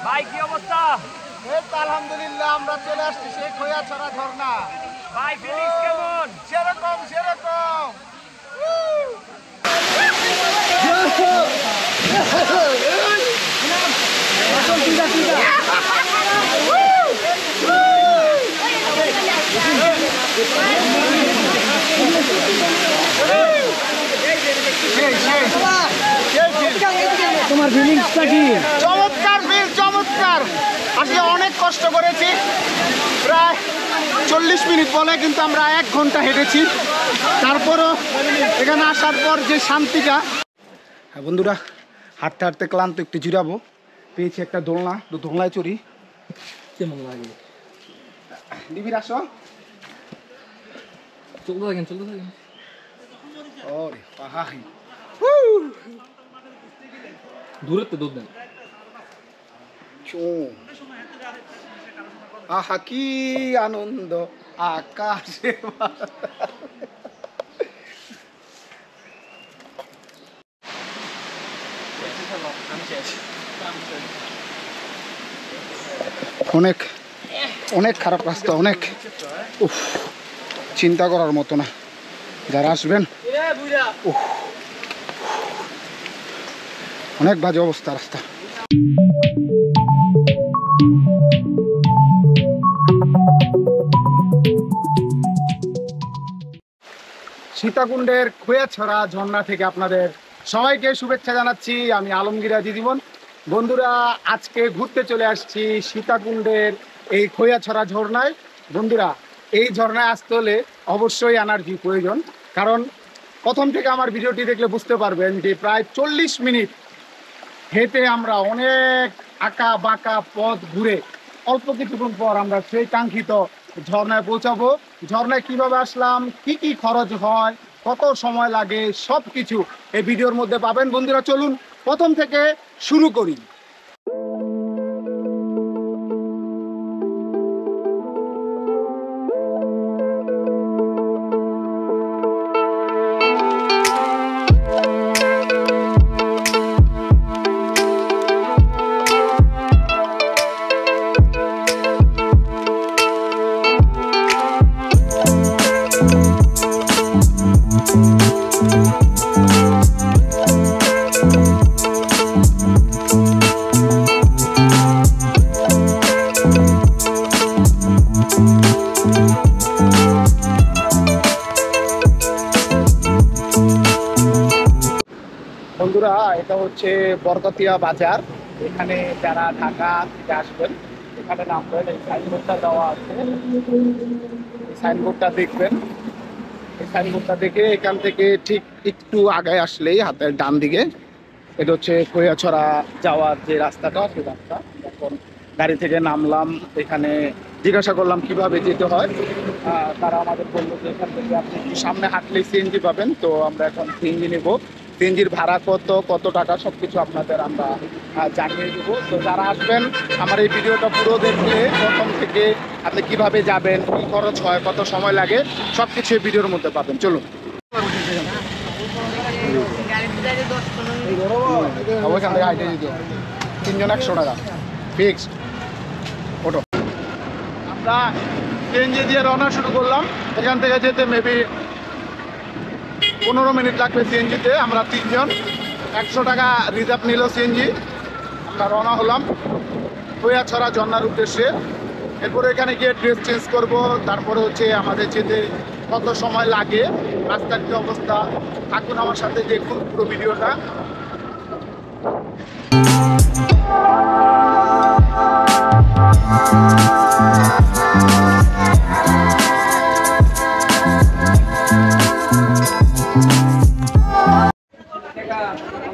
ভাই কি অবস্থা? এই তো আলহামদুলিল্লাহ আমরা চলে আসছি সেই খৈয়াছড়া ঝর্ণা। ভাই ফিলিংস কেমন? সেরকম সেরকম। তোমার ফিলিংসটা কি? চমৎকার ফিল, চমৎকার। আসলে অনেক কষ্ট করেছি, প্রায় 40 মিনিট বলে, কিন্তু আমরা 1 ঘন্টা হেঁটেছি। তারপরও এখানে আসার পর যে শান্তিটা। হ্যাঁ বন্ধুরা, হাঁটতে হাঁটতে ক্লান্ত, একটু জিরাবো। পেয়েছি একটা দোলনা, তো দোলনায় চড়ি। কেমন লাগে? নিবিড় আসো। চলতে থাকেন, চলতে থাকেন। ওরে পাহাড়ি, দূরত্বে দৌড় দেন। আহা কি আনন্দ আকাশে। অনেক অনেক খারাপ রাস্তা, অনেক। উফ, চিন্তা করার মতো না। যারা আসবেন, উফ, অনেক বাজে অবস্থা রাস্তা। সীতাকুণ্ডের খৈয়াছড়া ঝর্ণা থেকে আপনাদের সবাইকে শুভেচ্ছা জানাচ্ছি। আমি আলমগীর আজি জীবন। বন্ধুরা, আজকে ঘুরতে চলে আসছি সীতাকুণ্ডের এই খৈয়াছড়া ঝর্ণায়। বন্ধুরা, এই ঝর্ণায় আসতে হলে অবশ্যই এনার্জি প্রয়োজন, কারণ প্রথম থেকে আমার ভিডিওটি দেখলে বুঝতে পারবেন যে প্রায় 40 মিনিট হেঁটে আমরা অনেক আঁকা বাঁকা পথ ঘুরে অল্প কিছুক্ষণ পর আমরা সেই কাঙ্ক্ষিত ঝর্ণায় পৌঁছাবো। ঝর্ণায় কিভাবে আসলাম, কি কি খরচ হয়, কত সময় লাগে, সব কিছু এই ভিডিওর মধ্যে পাবেন। বন্ধুরা চলুন প্রথম থেকে শুরু করি। বন্ধুরা, এটা হচ্ছে বরকতিয়া বাজার। এখানে যারা ঢাকা থেকে আসবেন এখানে নামবেন, এই সাইনবোর্ডটা দেওয়া আছে, এই সাইনবোর্ডটা দেখবেন। এই সাইনবোর্ডটা দেখে এখান থেকে ঠিক একটু আগে আসলেই হাতের ডান দিকে এটা হচ্ছে খৈয়াছড়া যাওয়ার যে রাস্তাটা, সেই রাস্তা। এখন গাড়ি থেকে নামলাম, এখানে জিজ্ঞাসা করলাম কিভাবে যেতে হয়। তারা আমাদের বললো যে এখান থেকে আপনি একটু সামনে হাঁটলেই সিএনজি পাবেন। তো আমরা এখন সিএনজি নেব। সিএনজির ভাড়া কত টাকা সব কিছু আপনাদের আমরা জানিয়ে দেবো। তো যারা আসবেন আমার এই ভিডিওটা পুরো দেখলে প্রথম থেকে আপনি কিভাবে যাবেন, কী খরচ হয়, কত সময় লাগে, সব কিছু এই ভিডিওর মধ্যে পাবেন। চলুন। ওইখান থেকে হাইটে দিতে 3 জন 100 টাকা ফিক্সড। ওটো আমরা সিএনজি দিয়ে রওনা শুরু করলাম। এখান থেকে যেতে মেবি 15 মিনিট লাগবে সিএনজিতে। আমরা 3 জন, 100 টাকা রিজার্ভ নিল সিএনজি। আমরা রওনা হলাম খৈয়াছড়া ঝর্ণার উদ্দেশ্যে। এরপরে এখানে গিয়ে ড্রেস চেঞ্জ করব। তারপরে হচ্ছে আমাদের যেতে কত সময় লাগে, রাস্তার কি অবস্থা, থাকুন আমার সাথে, দেখুন পুরো ভিডিওটা।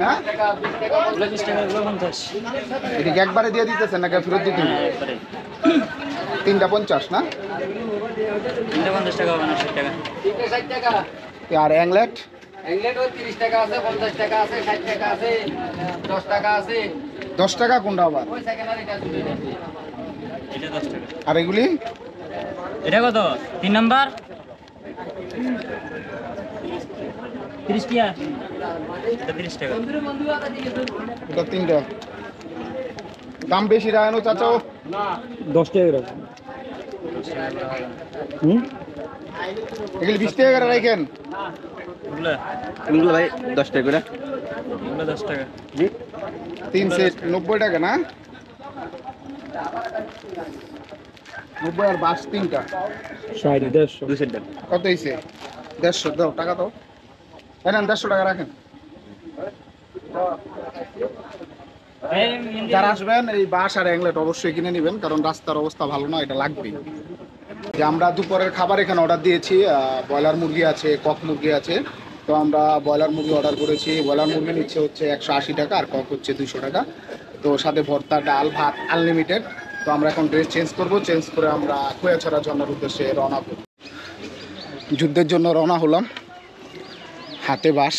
হ্যাঁ, এদিকে একবারে দিয়ে দিতেছেন নাকি ফেরত দিতে? 3টা 50 না? 50 টাকা হবে না, 60 টাকা। আর অ্যাংলেট? অ্যাংলেট 30 টাকা আছে, 50 টাকা আছে, 60 টাকা আছে, 10 টাকা আছে। 10 টাকা কোনটা আবার? ওই সেকেন্ডারি এটা দুটো এটা 10 টাকা। আর এগুলি? এটা কত? 3 নাম্বার 30 টাকা। এটা 30 টাকা। এটা 3টা। দাম বেশি রায়নো চাচা 10 টাকা করে এগুলি 20 টাকা করে রাখেন এগুলো ভাই 10 টাকা করে 10 টাকা 3 সেট 90 টাকা না 90 আর 22 তিনটা 60 150 2 সেট দেন কত হয়েছে 150 দাও টাকা দাও নেন 150 টাকা রাখেন যারা আসবেন এই বাঁশ আর অ্যাংলেট অবশ্যই কিনে নেবেন কারণ রাস্তার অবস্থা ভালো না এটা লাগবেই যে আমরা দুপুরের খাবার এখানে অর্ডার দিয়েছি ব্রয়লার মুরগি আছে কক মুরগি আছে তো আমরা ব্রয়লার মুরগি অর্ডার করেছি ব্রয়লার মুরগি নিচ্ছে হচ্ছে 180 টাকা আর কক হচ্ছে 200 টাকা তো সাথে ভর্তা ডাল ভাত আনলিমিটেড তো আমরা এখন ড্রেস চেঞ্জ করবো চেঞ্জ করে আমরা খোয়াছড়া জন্মের উদ্দেশ্যে রওনা করব যুদ্ধের জন্য রওনা হলাম হাতে বাঁশ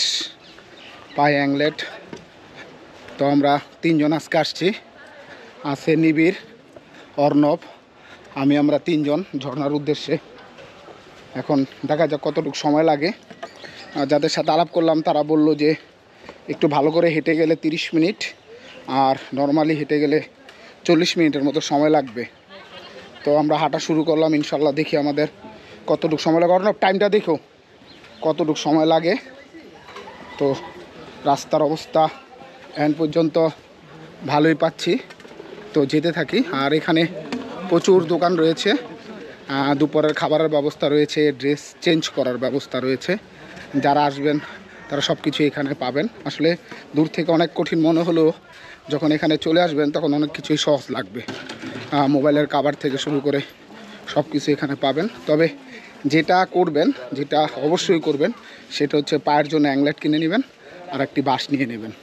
পায়ে অ্যাংলেট তো আমরা 3 জন আজকে আসছি আছে নিবিড় অর্ণব আমরা 3 জন ঝর্ণার উদ্দেশ্যে এখন দেখা যাক কতটুকু সময় লাগে যাদের সাথে আলাপ করলাম তারা বলল যে একটু ভালো করে হেঁটে গেলে 30 মিনিট আর নর্মালি হেঁটে গেলে 40 মিনিটের মতো সময় লাগবে তো আমরা হাঁটা শুরু করলাম ইনশাল্লাহ দেখি আমাদের কতটুকু সময় লাগে অর্ণব টাইমটা দেখো কতটুকু সময় লাগে তো রাস্তার অবস্থা এখন পর্যন্ত ভালোই পাচ্ছি তো যেতে থাকি আর এখানে প্রচুর দোকান রয়েছে দুপুরের খাবারের ব্যবস্থা রয়েছে ড্রেস চেঞ্জ করার ব্যবস্থা রয়েছে যারা আসবেন তারা সব কিছু এখানে পাবেন আসলে দূর থেকে অনেক কঠিন মনে হলেও যখন এখানে চলে আসবেন তখন অনেক কিছুই সহজ লাগবে মোবাইলের কভার থেকে শুরু করে সব কিছু এখানে পাবেন তবে যেটা করবেন যেটা অবশ্যই করবেন সেটা হচ্ছে পায়ের জন্য অ্যাংলেট কিনে নেবেন আর একটি বাঁশ নিয়ে নেবেন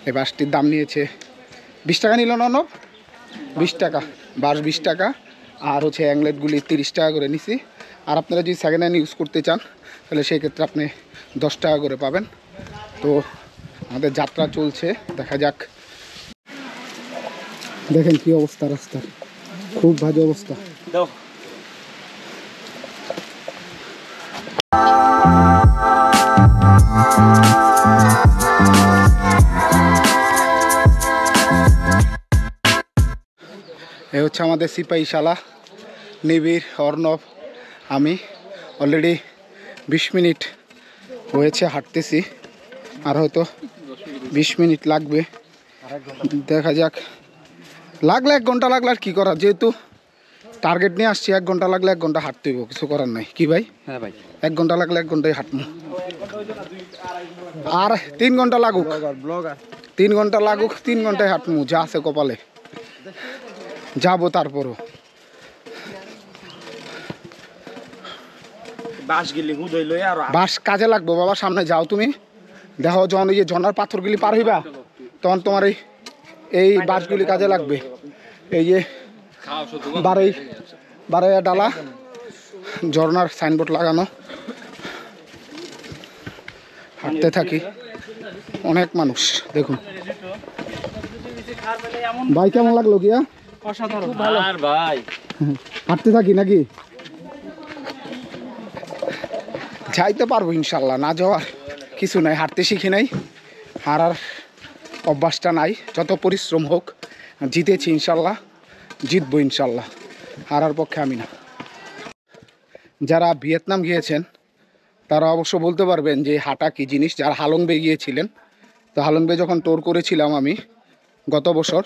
এই বাঁশটির দাম নিয়েছে 20 টাকা নিল না 20 টাকা বাঁশ 20 টাকা আর হচ্ছে অ্যাংলেটগুলি 30 টাকা করে নিছি আর আপনারা যদি সেকেন্ড হ্যান্ড ইউজ করতে চান তাহলে সেই ক্ষেত্রে আপনি 10 টাকা করে পাবেন তো আমাদের যাত্রা চলছে দেখা যাক দেখেন কি অবস্থা রাস্তার খুব বাজে অবস্থা দাও এ হচ্ছে আমাদের সিপাহীশালা নিবিড় অর্ণব আমি অলরেডি 20 মিনিট হয়েছে হাঁটতেছি আর হয়তো 20 মিনিট লাগবে দেখা যাক লাগলে 1 ঘন্টা লাগলে আর কী করার যেহেতু টার্গেট নিয়ে আসছি 1 ঘন্টা লাগলে 1 ঘন্টা হাঁটতে হইব কিছু করার নাই কি ভাই হ্যাঁ ভাই 1 ঘন্টা লাগলে 1 ঘন্টায় হাঁটবো আর 3 ঘন্টা লাগুক 3 ঘন্টা লাগুক 3 ঘন্টায় হাঁটবো যা আছে কপালে যাবো তারপরও বাস গিলি হুদ হইলো আর বাস কাজে লাগবো বাবা সামনে যাও তুমি দেখো যখন ওই যে ঝর্ণার পাথরগুলি পার হইবা তখন তোমার এই বাসগুলি কাজে লাগবে এই যে বারোয়া ডালা ঝর্ণার সাইনবোর্ড লাগানো হাঁটতে থাকি অনেক মানুষ দেখুন ভাই কেমন লাগলো গিয়া আর ভাই হাঁটতে থাকি নাকি যাইতে পারবো ইনশাল্লাহ না যাওয়ার কিছু নাই হাঁটতে শিখি নাই হারার অভ্যাসটা নাই যত পরিশ্রম হোক জিতেছি ইনশাল্লাহ জিতবো ইনশাল্লাহ হারার পক্ষে আমি না যারা ভিয়েতনাম গিয়েছেন তারা অবশ্য বলতে পারবেন যে হাঁটা কী জিনিস যারা হালং বে গিয়েছিলেন তো হালং বে যখন ট্যুর করেছিলাম আমি গত বছর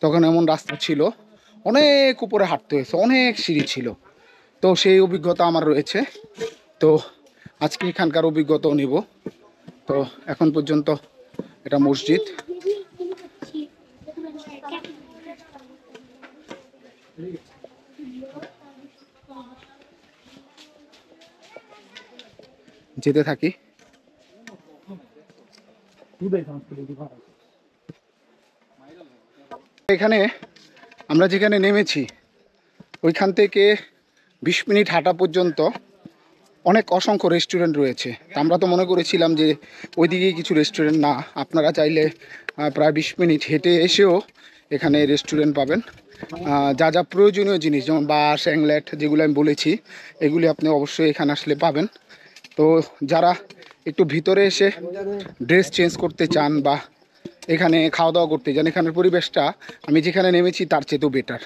তখন এমন রাস্তা ছিল অনেক উপরে হাঁটতে হয়েছে অনেক সিঁড়ি ছিল তো সেই অভিজ্ঞতা আমার রয়েছে তো আজকে এখানকার অভিজ্ঞতাও নিব তো এখন পর্যন্ত এটা মসজিদ যেতে থাকি এখানে আমরা যেখানে নেমেছি ওইখান থেকে 20 মিনিট হাঁটা পর্যন্ত অনেক অসংখ্য রেস্টুরেন্ট রয়েছে আমরা তো মনে করেছিলাম যে ওইদিকে কিছু রেস্টুরেন্ট না আপনারা চাইলে প্রায় 20 মিনিট হেঁটে এসেও এখানে রেস্টুরেন্ট পাবেন যা যা প্রয়োজনীয় জিনিস যেমন বাঁশ অ্যাংলেট যেগুলো আমি বলেছি এগুলি আপনি অবশ্যই এখানে আসলে পাবেন তো যারা একটু ভিতরে এসে ড্রেস চেঞ্জ করতে চান বা এখানে খাওয়া দাওয়া করতে যান। এখানের পরিবেশটা আমি যেখানে নেমেছি তার চেয়েও বেটার।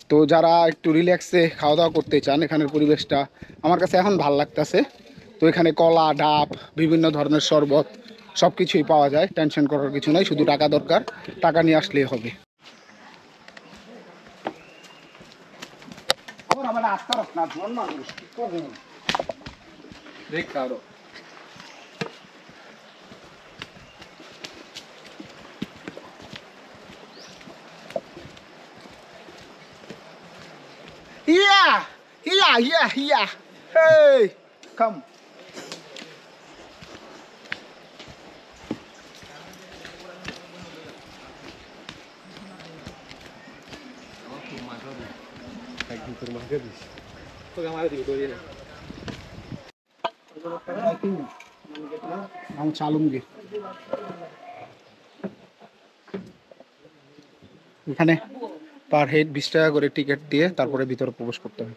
তো যারা একটু রিল্যাক্সে খাওয়া দাওয়া করতে চান, এখানের পরিবেশটা আমার কাছে এখন ভালো লাগতেছে। তো এখানে কলা, ডাব, বিভিন্ন ধরনের শরবত সব কিছুই পাওয়া যায়। টেনশন করার কিছু নাই, শুধু টাকা দরকার, টাকা নিয়ে আসলেই হবে। Yeah, yeah. Hey, come. I'm Chalumgi. এখানে পার হেড 20 টাকা করে টিকিট দিয়ে তারপরে ভিতরে প্রবেশ করতে হবে।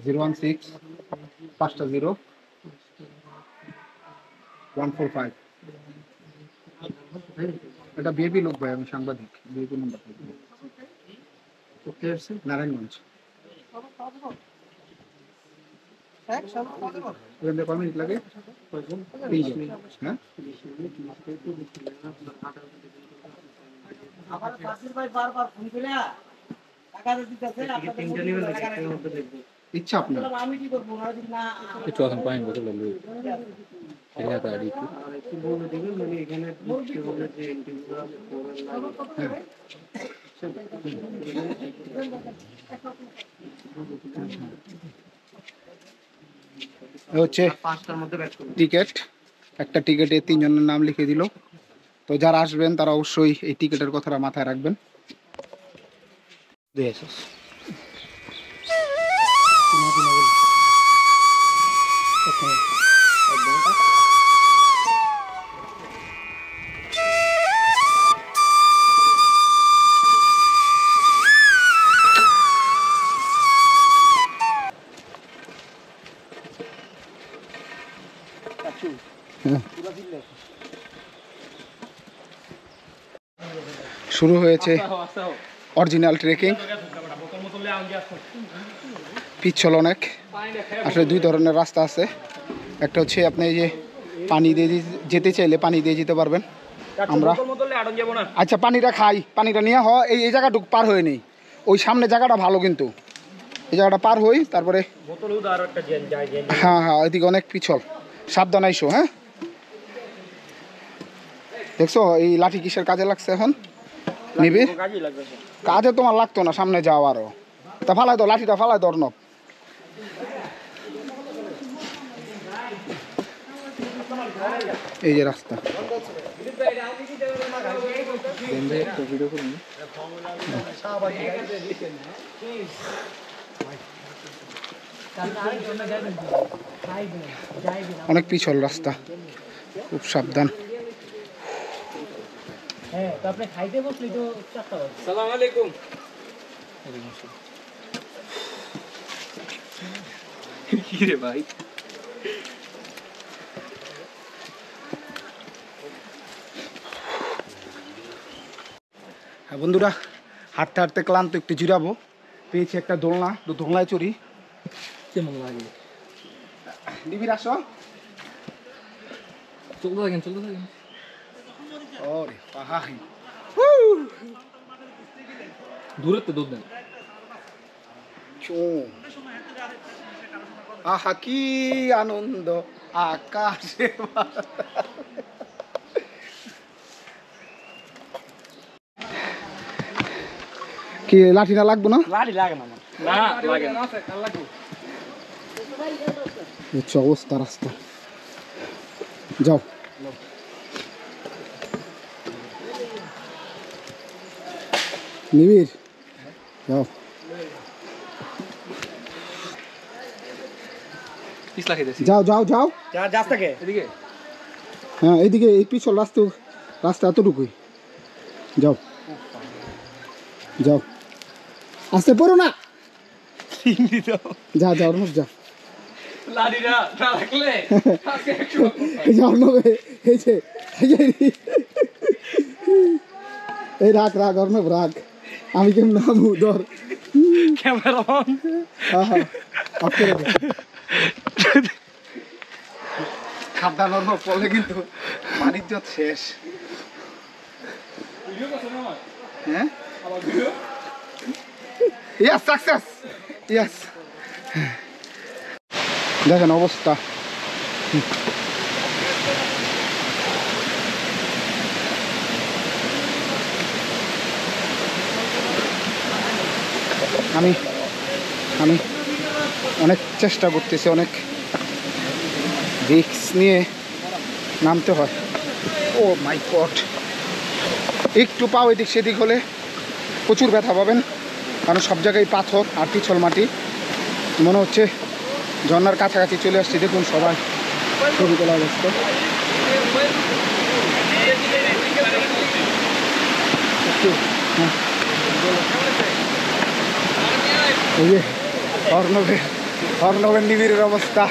016-50145। এটা বিএপি লোক ভাই, আমি সাংবাদিক। BAP number Narayanganj. কয় মিনিট লাগে? হ্যাঁ, ইচ্ছা আপনার। একটু এখন পানি বোতল হচ্ছে টিকিট। একটা টিকিটে 3 জনের নাম লিখে দিল। তো যারা আসবেন তারা অবশ্যই এই টিকিটের কথাটা মাথায় রাখবেন। শুরু হয়েছে অরিজিনাল ট্রেকিং। পিচ্ছল অনেক। আসলে 2 ধরনের রাস্তা আছে। একটা হচ্ছে আপনি এই যে পানি দিয়ে যেতে চাইলে পানি দিয়ে যেতে পারবেন। আমরা আচ্ছা পানিটা খাই, পানিটা নিয়ে এই জায়গাটুকু পার হয়ে নেই। ওই সামনে জায়গাটা ভালো, কিন্তু এই জায়গাটা পার হই তারপরে। হ্যাঁ হ্যাঁ, এদিকে অনেক পিছল, সাবধান আইসো। হ্যাঁ, দেখছো এই লাঠি কিসের কাজে লাগছে এখন? নিবি কাজে তোমার লাগতো না, সামনে যাও আরো। তা ফালাই দাও লাঠিটা, ফালাই দাও অর্ণব। এই যে রাস্তা। অনেক পিছল রাস্তা, খুব সাবধান। হ্যাঁ, তো আপনি খাইতে বসলি তো 4টা বাজে। আসসালামু আলাইকুম। কি রে ভাই? হ্যাঁ বন্ধুরা, হাঁটতে হাঁটতে ক্লান্ত, একটু জিরাবো। পেয়েছি একটা দোলনা, তো দোলনায় চড়ি। কেমন লাগে? নিবিড় আসো। চলতে থাকেন। ওরে পাহাড়ি, দূরে তো দুধ দেন। আহা কি আনন্দ আকাশে। কি লাঠিটা লাগবো না? লাঠি লাগে না, না লাগে না। হচ্ছে অবস্থা রাস্তা। যাও নিবিড়, যাও। যাও যাও যাও। এদিকে হ্যাঁ এইদিকে, এই পিছল রাস্তা এতটুকুই। যাও যাও, আসতে পারো না। যা যাও অর্ণব, যা। লাঠিটা না রাখলে এই যে অর্ণব, এই যে এই রাখ রাখ অর্ণব রাখ, আমি কেমন নামু ধর ক্যামেরা অন। অফ করে দে। সাবধান অর্ণব, পড়লে কিন্তু বাণিজ্য শেষ। হ্যাঁ ইয়াস সাকসেস ইয়াস। দেখেন অবস্থা, আমি আমি অনেক চেষ্টা করতেছি, অনেক রিস্ক নিয়ে নামতে হয়। ও মাই গড, একটু পাও এদিক সেদিক হলে প্রচুর ব্যথা পাবেন, কারণ সব জায়গায় পাথর আর পিছল মাটি। মনে হচ্ছে ঝর্নার কাছাকাছি চলে আসছি। দেখুন সবাই ছবি তোলা ব্যস্ত। হ্যাঁ, এই যে অর্ণবের নিবিড়ের অবস্থা।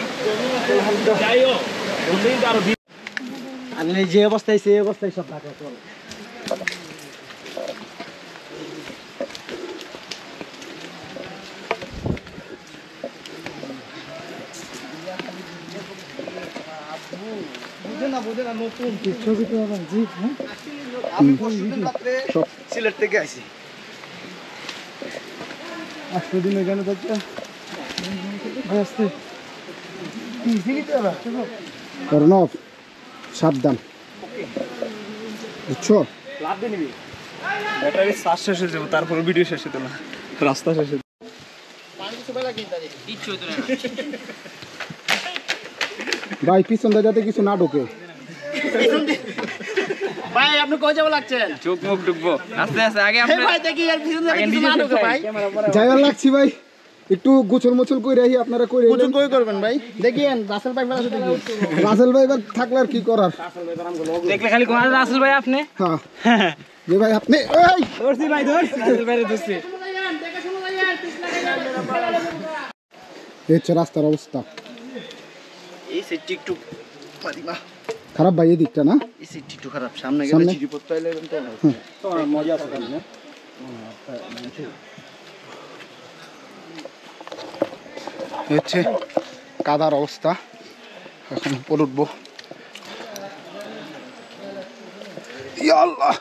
আমি যে অবস্থায় সেই অবস্থায় সব থাকা চলে। বুঝে না নতুন ছবি তো জি। হ্যাঁ আমি সিলেট থেকে আইছি। 8 দিন এখানে থাকতে অর্ণব সাবধান, বুঝছো? লাভ দিয়ে নিবি। ব্যাটারি চার্জ শেষ হয়ে যাবে, তারপরে ভিডিও শেষ হতো না, রাস্তা শেষ হতো। ভাই পিছনটা যাতে কিছু না ঢোকে। ভাই আপনি কই যাবো লাগছেন? চোখ মুখ ঢুকবো আস্তে আস্তে। আগে এই ভাই দেখি আর পিছন থেকে কিছু না ঢোকে ভাই। যাইবার লাগছি ভাই, একটু গোছল মোছল করে রাখি, আপনারা করে কোচন কই করবেন ভাই? দেখিয়েন রাসেল ভাই আছে দেখি। রাসেল ভাই এবার থাকলে আর কি করার। দেখলে খালি কোন রাসেল ভাই আপনি? হ্যাঁ যে ভাই আপনি এই ধরছি ভাই ধরছি। রাসেল ভাইরে ধরছি। এই হচ্ছে রাস্তার অবস্থা। এই সেটটি একটু পারিমা, খারাপ ভাই এই দিকটা না, এই সেটটি একটু খারাপ। সামনে গেলে সামনে? চিঠিপত্র আইলে তো তোমার মজা আছে না? এই হচ্ছে কাদার অবস্থা। এখন উপর উঠবো। ইয়া আল্লাহ,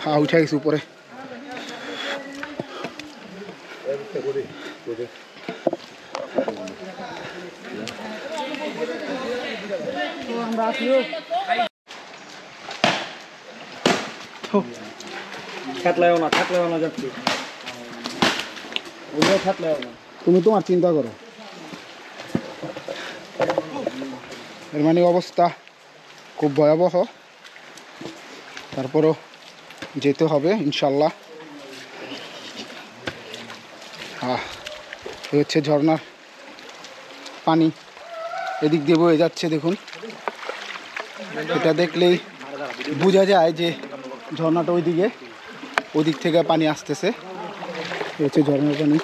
হ্যাঁ উঠে গেছি উপরে। থাকলেও না যাচ্ছি। ওগুলো থাকলেও না। তুমি তোমার চিন্তা করো। এর মানে অবস্থা খুব ভয়াবহ, তারপরও যেতে হবে ইনশাল্লাহ। এই হচ্ছে ঝর্ণার পানি, এদিক দিয়ে বয়ে যাচ্ছে। দেখুন, এটা দেখলেই বোঝা যায় যে ঝর্ণাটা ওদিক থেকে পানি আসতেছে। এই হচ্ছে ঝর্ণার পানি।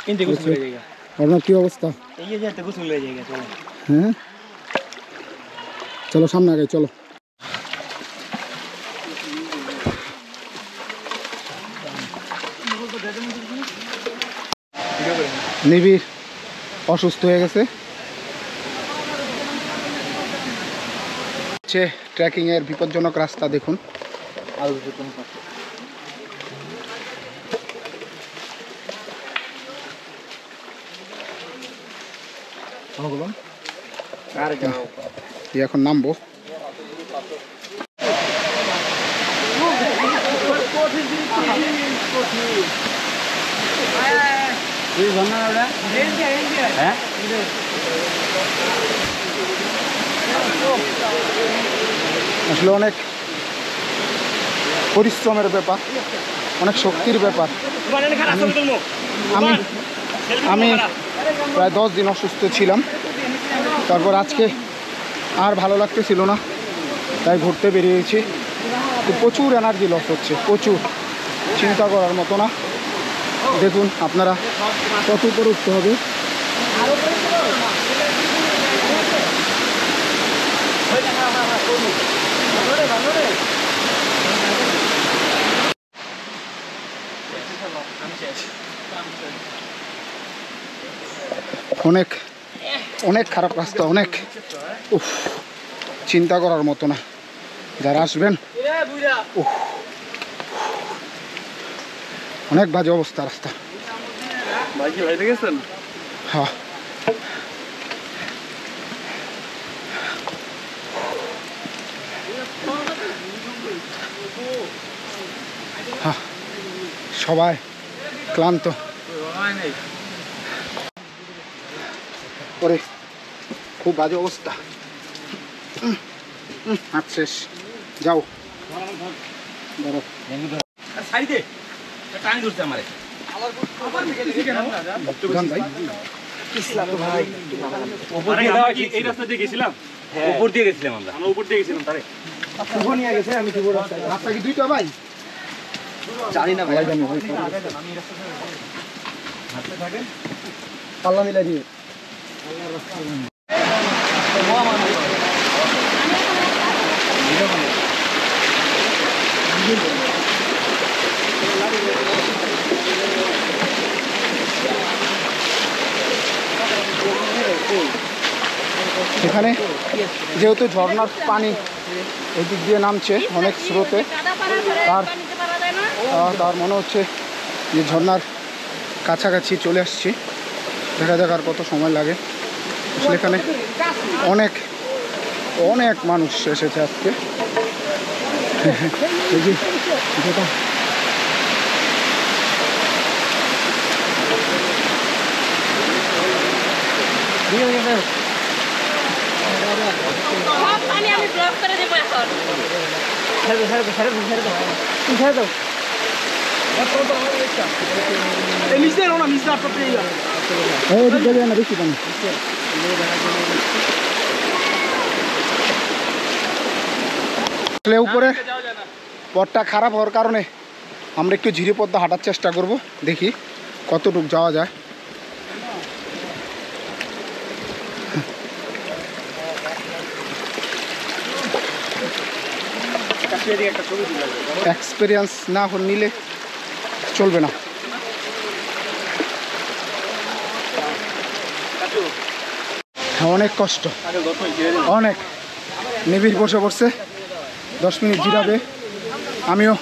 কিন্তু গোসল হয়ে যায়গা। আপনার কি অবস্থা? এই যে যেতে গোসল হয়ে যায়গা চলো। হ্যাঁ চলো সামনে আগে চলো। নিবিড় অসুস্থ হয়ে গেছে। ট্রেকিং এর বিপজ্জনক রাস্তা দেখুন। এখন নামবো। হ্যাঁ আসলে অনেক পরিশ্রমের ব্যাপার, অনেক শক্তির ব্যাপার। আমি প্রায় 10 দিন অসুস্থ ছিলাম, তারপর আজকে আর ভালো লাগতেছিল না, তাই ঘুরতে বেরিয়েছি। তো প্রচুর এনার্জি লস হচ্ছে, প্রচুর, চিন্তা করার মতো না। দেখুন আপনারা কত উপরে উঠতে হবে। অনেক অনেক খারাপ রাস্তা, অনেক উফ, চিন্তা করার মতো না। যারা আসবেন উফ, অনেক বাজে অবস্থা রাস্তা। হ্যাঁ হ্যাঁ, সবাই ক্লান্ত। পরে খুব বাজে অবস্থা। হাত শেষ, যাও ধরো। দুইটা ভাই জানি না ভাই, পাল্লা মিলাই দিয়ে এখানে যেহেতু ঝর্ণার পানি এই দিক দিয়ে নামছে অনেক স্রোতে, তার মনে হচ্ছে যে ঝর্ণার কাছাকাছি চলে আসছি। দেখা যাক আর কত সময় লাগে। আসলে এখানে অনেক অনেক মানুষ এসেছে আজকে। আমি ব্লক করে দেবো এখন। বেশি পানি উপরে পথটা খারাপ হওয়ার কারণে আমরা একটু ঝিরি পথটা হাঁটার চেষ্টা করব, দেখি কতটুকু যাওয়া যায়। এক্সপিরিয়েন্স না নিলে চলবে না। অনেক কষ্ট, অনেক। নিবিড় বসে পড়ছে, 10 মিনিট জিরাবে। আমিও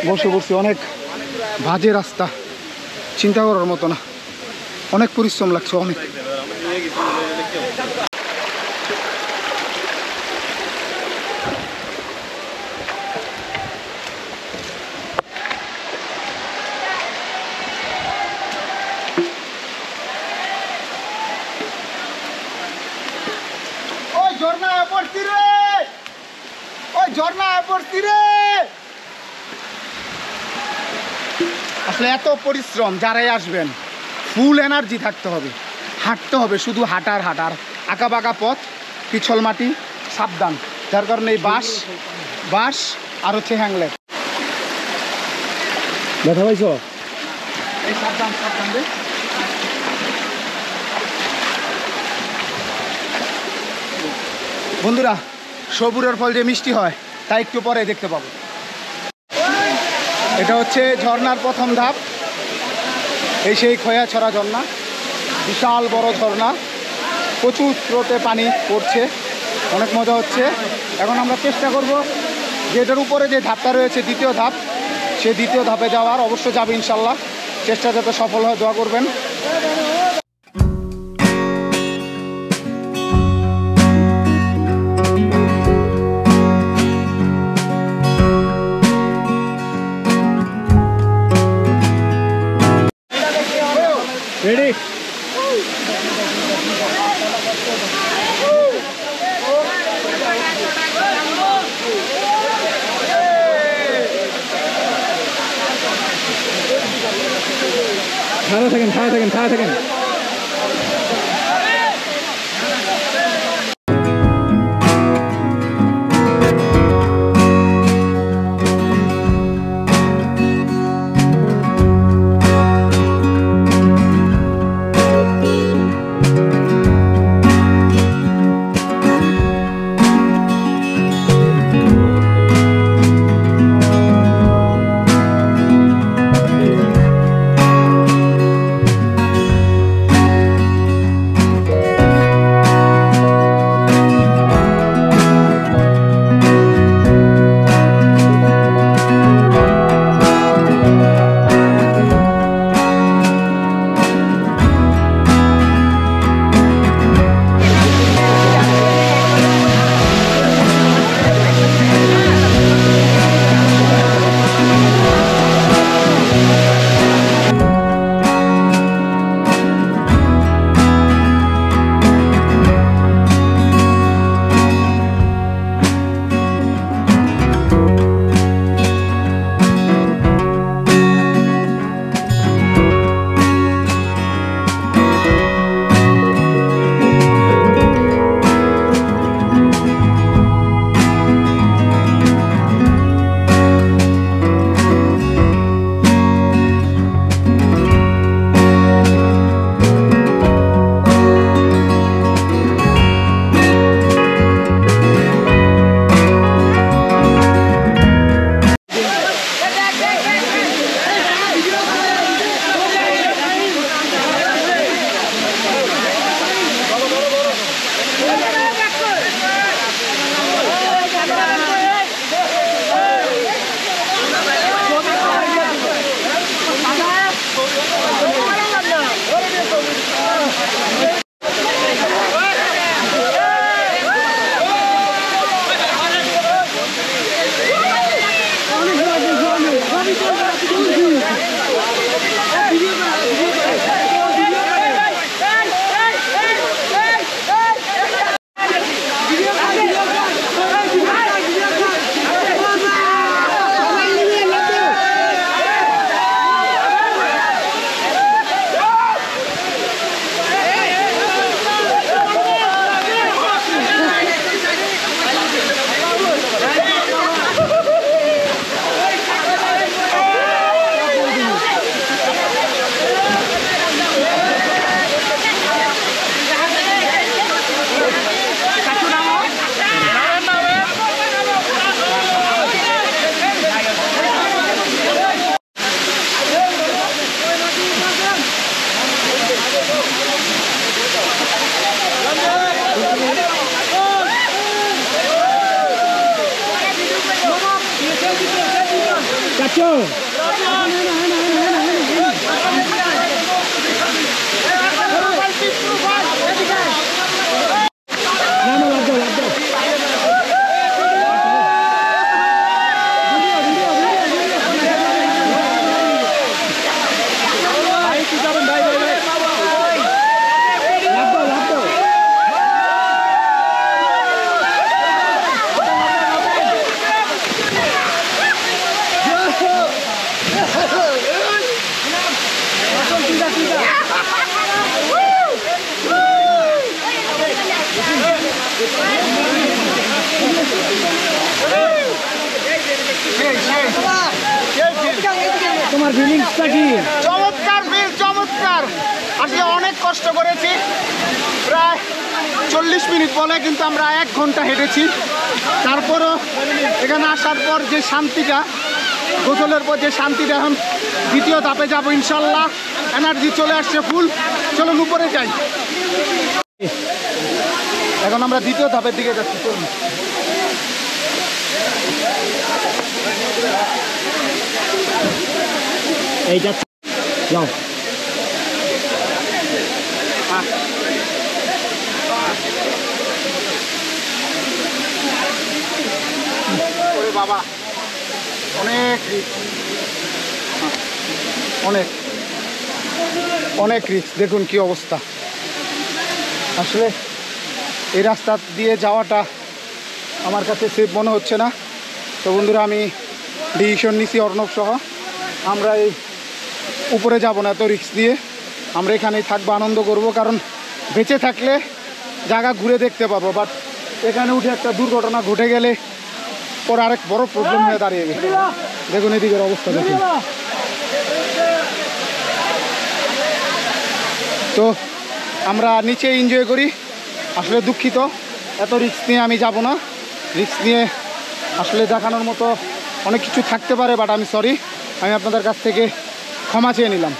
বসে পড়ছি। অনেক বাজে রাস্তা, চিন্তা করার মতো না। অনেক পরিশ্রম লাগছে, অনেক। আসলে এত পরিশ্রম, যারাই আসবেন ফুল এনার্জি থাকতে হবে, হাঁটতে হবে, শুধু হাঁটার আঁকা বাঁকা পথ, পিছল মাটি, সাবধান। যার কারণে এই বাঁশ আর হচ্ছে হ্যাংলেট। দেখা পাইছ? এই সাবধান রে। বন্ধুরা, সবুরের ফল যে মিষ্টি হয় তা একটু পরে দেখতে পাবো। এটা হচ্ছে ঝর্ণার প্রথম ধাপ। এই সেই খয়াছড়া ঝর্ণা, বিশাল বড় ঝর্ণা, প্রচুর স্রোতে পানি পড়ছে, অনেক মজা হচ্ছে। এখন আমরা চেষ্টা করব যে এটার উপরে যে ধাপটা রয়েছে দ্বিতীয় ধাপ, সেই দ্বিতীয় ধাপে যাওয়ার। অবশ্য যাবে ইনশাল্লাহ, চেষ্টা যাতে সফল হয় দোয়া করবেন। Ready? খাড়া থাকেন। তোমার ফিলিংসটা কি? চমৎকার ফিল, চমৎকার। আসলে অনেক কষ্ট করেছি, প্রায় 40 মিনিট বলে, কিন্তু আমরা 1 ঘন্টা হেঁটেছি। তারপরও এখানে আসার পর যে শান্তিটা, গোসলের পর যে শান্তিটা, এখন দ্বিতীয় ধাপে যাবো ইনশাল্লাহ। এনার্জি চলে আসছে ফুল। চলুন উপরে যাই। এখন আমরা দ্বিতীয় ধাপের দিকে যাচ্ছি। চলুন। এইটা যাও। ওরে বাবা, অনেক অনেক অনেক রিস্ক। দেখুন কি অবস্থা। আসলে এই রাস্তা দিয়ে যাওয়াটা আমার কাছে সেফ মনে হচ্ছে না। তো বন্ধুরা, আমি ডিসিশন নিছি অর্ণব সহ, আমরা এই উপরে যাব না এত রিস্ক দিয়ে। আমরা এখানেই থাকবো, আনন্দ করব, কারণ বেঁচে থাকলে জায়গা ঘুরে দেখতে পাবো। বাট এখানে উঠে একটা দুর্ঘটনা ঘটে গেলে পর আরেক বড় প্রবলেম হয়ে দাঁড়িয়ে গেছে। দেখুন এদিকের অবস্থা দেখুন। তো আমরা নিচে এনজয় করি। আসলে দুঃখিত, এত রিস্ক নিয়ে আমি যাব না। রিস্ক নিয়ে আসলে দেখানোর মতো অনেক কিছু থাকতে পারে, বাট আমি সরি, আমি আপনাদের কাছ থেকে ক্ষমা চেয়ে নিলাম।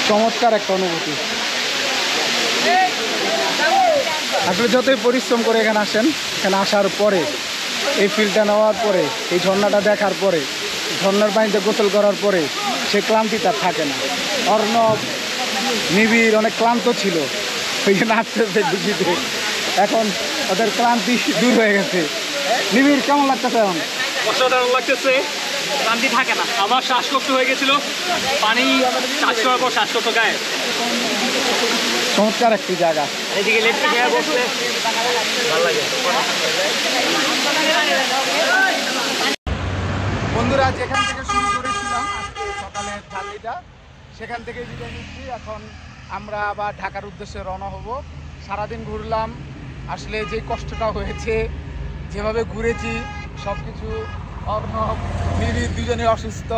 চমৎকার একটা অনুভূতি। আসলে যতই পরিশ্রম করে এখানে আসেন, এখানে আসার পরে, এই ফিলটা নেওয়ার পরে, এই ঝর্ণাটা দেখার পরে, ঝর্ণার পানিতে গোসল করার পরে সে ক্লান্তিটা থাকে না। অর্ণব, নিবিড় অনেক ক্লান্ত ছিল, ওই জন্য আসতে বুঝিতে এখন ওদের ক্লান্তি দূর হয়ে গেছে। নিবিড়, কেমন লাগতেছে এখন? অসাধারণ লাগতেছে, ক্লান্তি থাকে না। আমার শ্বাসকষ্ট হয়ে গেছিল, পানি চাষ করার পর শ্বাসকষ্ট গায়ে। চমৎকার একটি জায়গা। এদিকে লেপটি খেয়ে বসলে ভালো লাগে। বন্ধুরা, যেখান থেকে শুরু করেছিলাম আজকে সকালের জার্নিটা, সেখান থেকে বিদায় নিচ্ছি। এখন আমরা আবার ঢাকার উদ্দেশ্যে রওনা হব। সারাদিন ঘুরলাম, আসলে যে কষ্টটা হয়েছে, যেভাবে ঘুরেছি সব কিছু, অর্ণব, নিবিড় দুজনে অসুস্থ,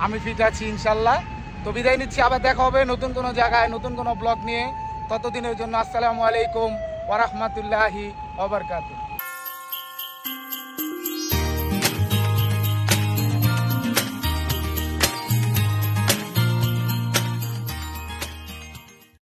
আমি ফিট আছি ইনশাল্লাহ। তো বিদায় নিচ্ছি, আবার দেখা হবে নতুন কোনো জায়গায়, নতুন কোনো ব্লগ নিয়ে। ততদিনের জন্য আসসালামু আলাইকুম ওয়া রাহমাতুল্লাহি ওয়া বারাকাতুহু।